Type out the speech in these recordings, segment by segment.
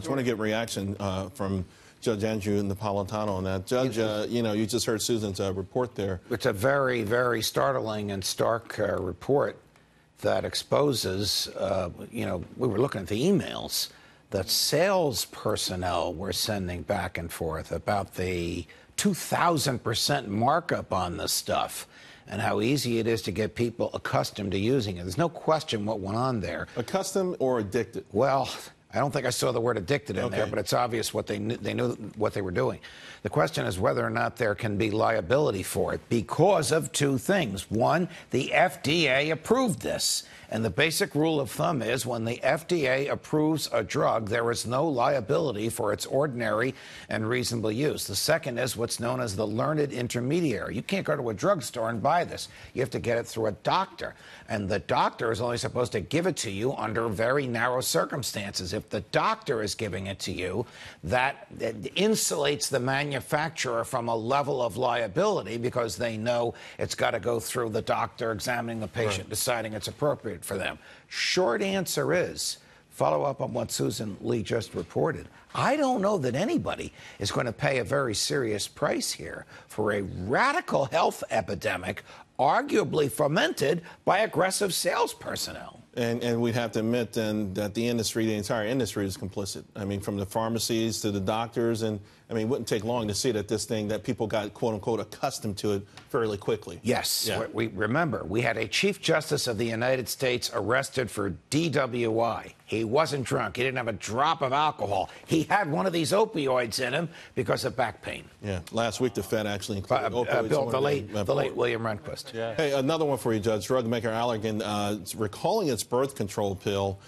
I want to get reaction from Judge Andrew Napolitano on that. Judge, you just heard Susan's report there. It's a very, very startling and stark report that exposes, we were looking at the emails that sales personnel were sending back and forth about the 2,000% markup on this stuff and how easy it is to get people accustomed to using it. There's no question what went on there. Accustomed or addicted? Well, I don't think I saw the word addicted in there, but it's obvious what they knew what they were doing. The question is whether or not there can be liability for it because of two things. One, the FDA approved this. And the basic rule of thumb is when the FDA approves a drug, there is no liability for its ordinary and reasonable use. The second is what's known as the learned intermediary. You can't go to a drugstore and buy this. You have to get it through a doctor. And the doctor is only supposed to give it to you under very narrow circumstances. If the doctor is giving it to you, that insulates the manufacturer from a level of liability because they know it's got to go through the doctor examining the patient, deciding it's appropriate for them. Short answer is, follow up on what Susan Lee just reported. I don't know that anybody is going to pay a very serious price here for a radical health epidemic, arguably fomented by aggressive sales personnel. And we'd have to admit then that the industry, the entire industry is complicit. I mean, from the pharmacies to the doctors. And I mean, it wouldn't take long to see that this thing, that people got, quote unquote, accustomed to it fairly quickly. Yes. Yeah. We remember, we had a Chief Justice of the United States arrested for DWI. He wasn't drunk. He didn't have a drop of alcohol. He had one of these opioids in him because of back pain. Yeah. Last week, the Fed actually included opioids. Bill, the late William Rehnquist. Yeah. Hey, another one for you, Judge. Drug maker Allergan is recalling its birth control pill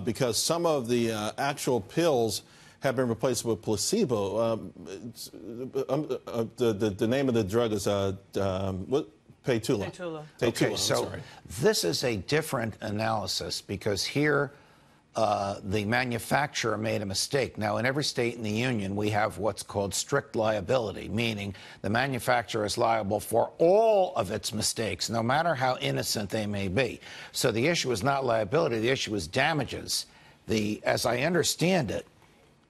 because some of the actual pills have been replaced with placebo. The name of the drug is what? Paytula. Okay, so this is a different analysis because here the manufacturer made a mistake. Now, in every state in the union, we have what's called strict liability, meaning the manufacturer is liable for all of its mistakes, no matter how innocent they may be. So the issue is not liability. The issue is damages. As I understand it,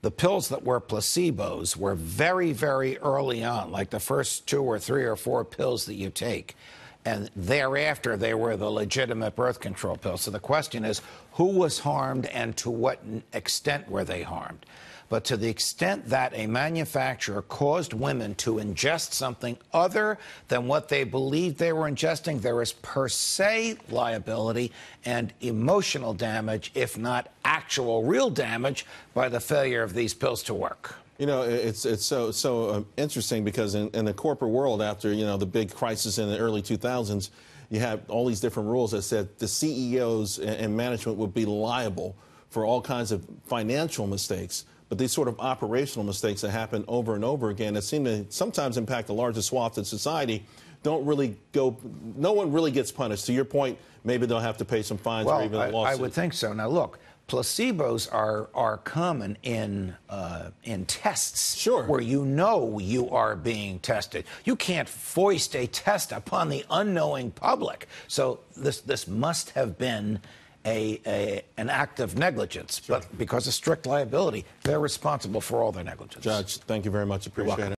the pills that were placebos were very, very early on, like the first 2 or 3 or 4 pills that you take. And thereafter, they were the legitimate birth control pills. So the question is, who was harmed and to what extent were they harmed? But to the extent that a manufacturer caused women to ingest something other than what they believed they were ingesting, there is per se liability and emotional damage, if not actual real damage, by the failure of these pills to work. You know, it's so interesting because in the corporate world, after, the big crisis in the early 2000s, you have all these different rules that said the CEOs and management would be liable for all kinds of financial mistakes. But these sort of operational mistakes that happen over and over again that seem to sometimes impact the largest swath of society don't really go, no one really gets punished. To your point, maybe they'll have to pay some fines or even a lawsuit. I would think so. Now, look, placebos are common in tests where you are being tested. You can't foist a test upon the unknowing public. So this must have been an act of negligence, but because of strict liability, they're responsible for all their negligence. Judge, thank you very much. Appreciate it.